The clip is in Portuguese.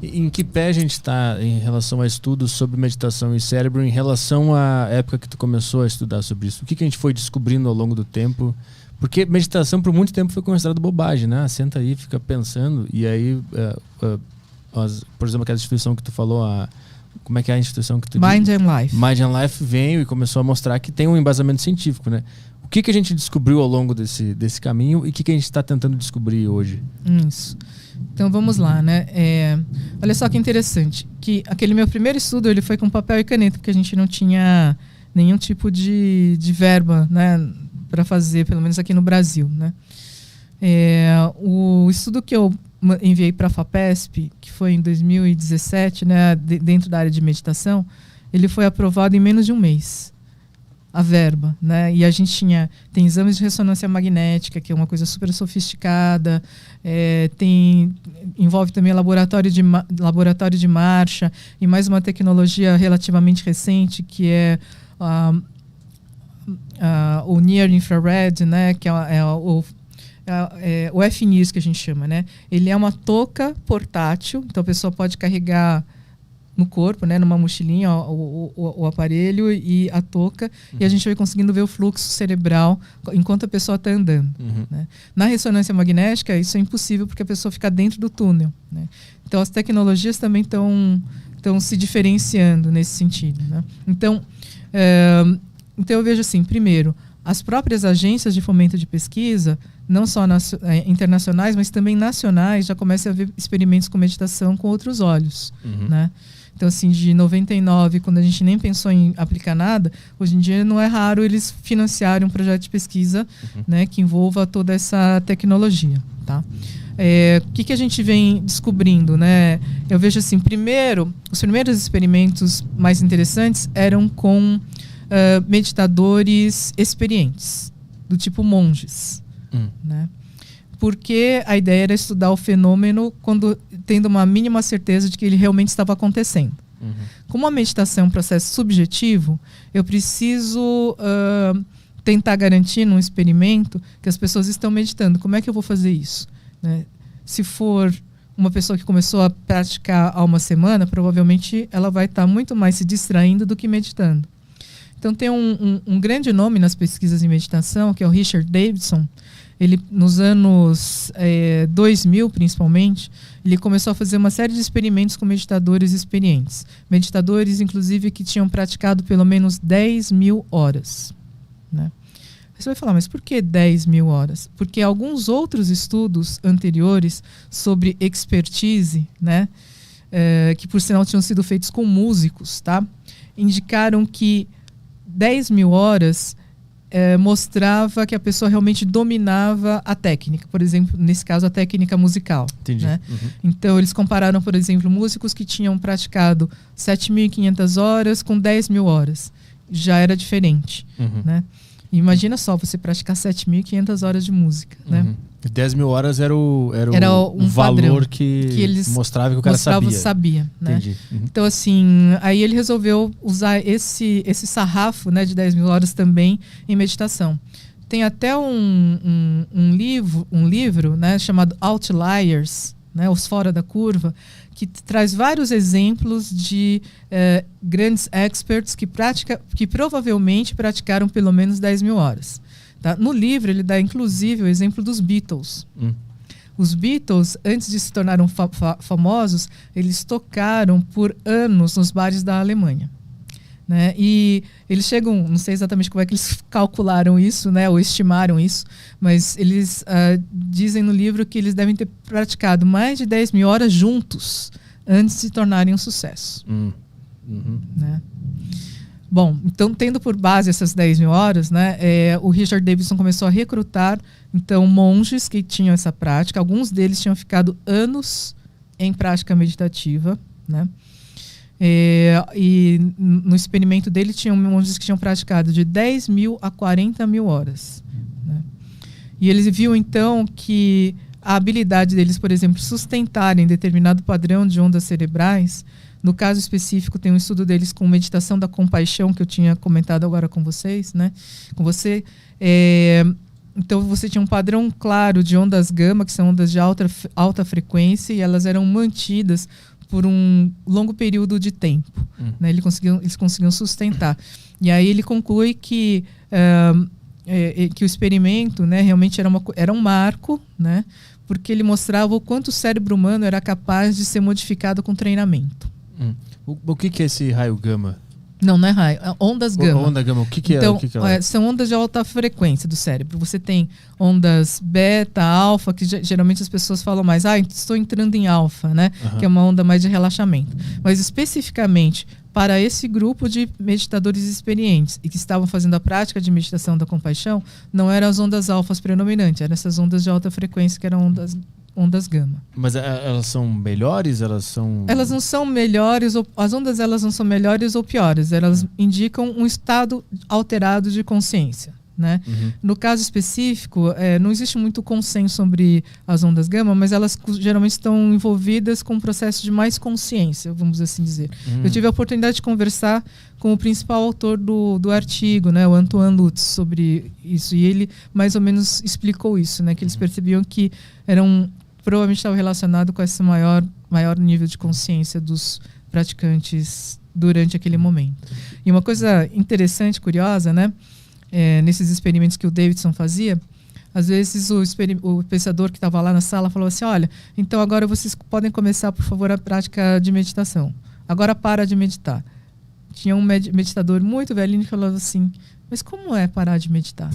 Em que pé a gente está em relação a estudos sobre meditação e cérebro, em relação à época que tu começou a estudar sobre isso? O que a gente foi descobrindo ao longo do tempo? Porque meditação por muito tempo foi considerado bobagem, né? Senta aí, fica pensando, e aí, por exemplo, aquela instituição que tu falou, como é que é a instituição que tu Mind and Life. Mind and Life veio e começou a mostrar que tem um embasamento científico, né? O que a gente descobriu ao longo desse caminho e o que a gente está tentando descobrir hoje? Isso. Então vamos lá, né? Olha só que interessante, que aquele meu primeiro estudo ele foi com papel e caneta, porque a gente não tinha nenhum tipo de verba, né, para fazer, pelo menos aqui no Brasil, né? O estudo que eu enviei para a FAPESP, que foi em 2017, né, dentro da área de meditação, ele foi aprovado em menos de um mês. A verba, né? E a gente tem exames de ressonância magnética, que é uma coisa super sofisticada, envolve também laboratório de marcha e mais uma tecnologia relativamente recente, que é o Near Infrared, né? Que é o FNIRS, que a gente chama, né? Ele é uma touca portátil, então a pessoa pode carregar no corpo, né, numa mochilinha, o aparelho e a touca, e a gente vai conseguindo ver o fluxo cerebral enquanto a pessoa está andando. Né? Na ressonância magnética, isso é impossível porque a pessoa fica dentro do túnel. Né? Então, as tecnologias também estão se diferenciando nesse sentido. Né? Então, eu vejo assim, primeiro, as próprias agências de fomento de pesquisa, não só internacionais, mas também nacionais, já começam a ver experimentos com meditação com outros olhos. Né? Então, assim, de 99, quando a gente nem pensou em aplicar nada, hoje em dia não é raro eles financiarem um projeto de pesquisa, né, que envolva toda essa tecnologia. Tá? O que a gente vem descobrindo? Né? Eu vejo assim, os primeiros experimentos mais interessantes eram com meditadores experientes, do tipo monges. Né? Porque a ideia era estudar o fenômeno tendo uma mínima certeza de que ele realmente estava acontecendo. Como a meditação é um processo subjetivo, eu preciso tentar garantir num experimento que as pessoas estão meditando. Como é que eu vou fazer isso? Né? Se for uma pessoa que começou a praticar há uma semana, provavelmente ela vai estar muito mais se distraindo do que meditando. Então tem um grande nome nas pesquisas em meditação, que é o Richard Davidson. Ele, nos anos 2000, principalmente, ele começou a fazer uma série de experimentos com meditadores experientes. Meditadores, inclusive, que tinham praticado pelo menos 10 mil horas. Né? Você vai falar, mas por que 10 mil horas? Porque alguns outros estudos anteriores sobre expertise, né, que por sinal tinham sido feitos com músicos, tá, indicaram que 10 mil horas mostrava que a pessoa realmente dominava a técnica, por exemplo, nesse caso a técnica musical. Entendi. Né? Então eles compararam, por exemplo, músicos que tinham praticado 7.500 horas com 10 mil horas. Já era diferente. Né? Imagina só, você praticar 7.500 horas de música. Né? 10 mil horas era um valor que eles mostrava que o cara sabia. Né? Entendi. Então, assim, aí ele resolveu usar esse sarrafo, né, de 10 mil horas também em meditação. Tem até um livro, né, chamado Outliers, né, Os Fora da Curva, que traz vários exemplos de grandes experts que provavelmente praticaram pelo menos 10 mil horas. Tá? No livro, ele dá, inclusive, o exemplo dos Beatles. Os Beatles, antes de se tornarem famosos, eles tocaram por anos nos bares da Alemanha. Né? E eles chegam, não sei exatamente como é que eles calcularam isso, né, ou estimaram isso, mas eles dizem no livro que eles devem ter praticado mais de 10 mil horas juntos antes de se tornarem um sucesso. Né? Bom, então, tendo por base essas 10 mil horas, né, o Richard Davidson começou a recrutar, então, monges que tinham essa prática. Alguns deles tinham ficado anos em prática meditativa, né? E no experimento dele, tinham monges que tinham praticado de 10 mil a 40 mil horas. Né? E eles viu, então, que a habilidade deles, por exemplo, sustentarem determinado padrão de ondas cerebrais. No caso específico, tem um estudo deles com meditação da compaixão, que eu tinha comentado agora com vocês, né? Com você. Então, você tinha um padrão claro de ondas gama, que são ondas de alta frequência, e elas eram mantidas por um longo período de tempo. Né? Eles conseguiam sustentar. E aí ele conclui que o experimento, né, realmente era um marco, né, porque ele mostrava o quanto o cérebro humano era capaz de ser modificado com treinamento. O que é esse raio gama? Não é raio. Ondas gama. Onda gama. O que então, é? São ondas de alta frequência do cérebro. Você tem ondas beta, alfa, que geralmente as pessoas falam mais, estou entrando em alfa, né? Que é uma onda mais de relaxamento. Mas especificamente para esse grupo de meditadores experientes e que estavam fazendo a prática de meditação da compaixão, não eram as ondas alfas predominantes, eram essas ondas de alta frequência que eram ondas gama. Mas elas são melhores? Elas não são melhores, as ondas elas não são melhores ou piores, elas indicam um estado alterado de consciência. Né? No caso específico, não existe muito consenso sobre as ondas gama, mas elas geralmente estão envolvidas com um processo de mais consciência, vamos assim dizer. Eu tive a oportunidade de conversar com o principal autor do artigo, né, o Antoine Lutz, sobre isso, e ele mais ou menos explicou isso, né, que eles percebiam que provavelmente estava relacionado com esse maior nível de consciência dos praticantes durante aquele momento. E uma coisa interessante, curiosa, né? Nesses experimentos que o Davidson fazia, às vezes o pensador que estava lá na sala falou assim, olha, então agora vocês podem começar, por favor, a prática de meditação. Agora para de meditar. Tinha um meditador muito velhinho que falava assim, mas como é parar de meditar?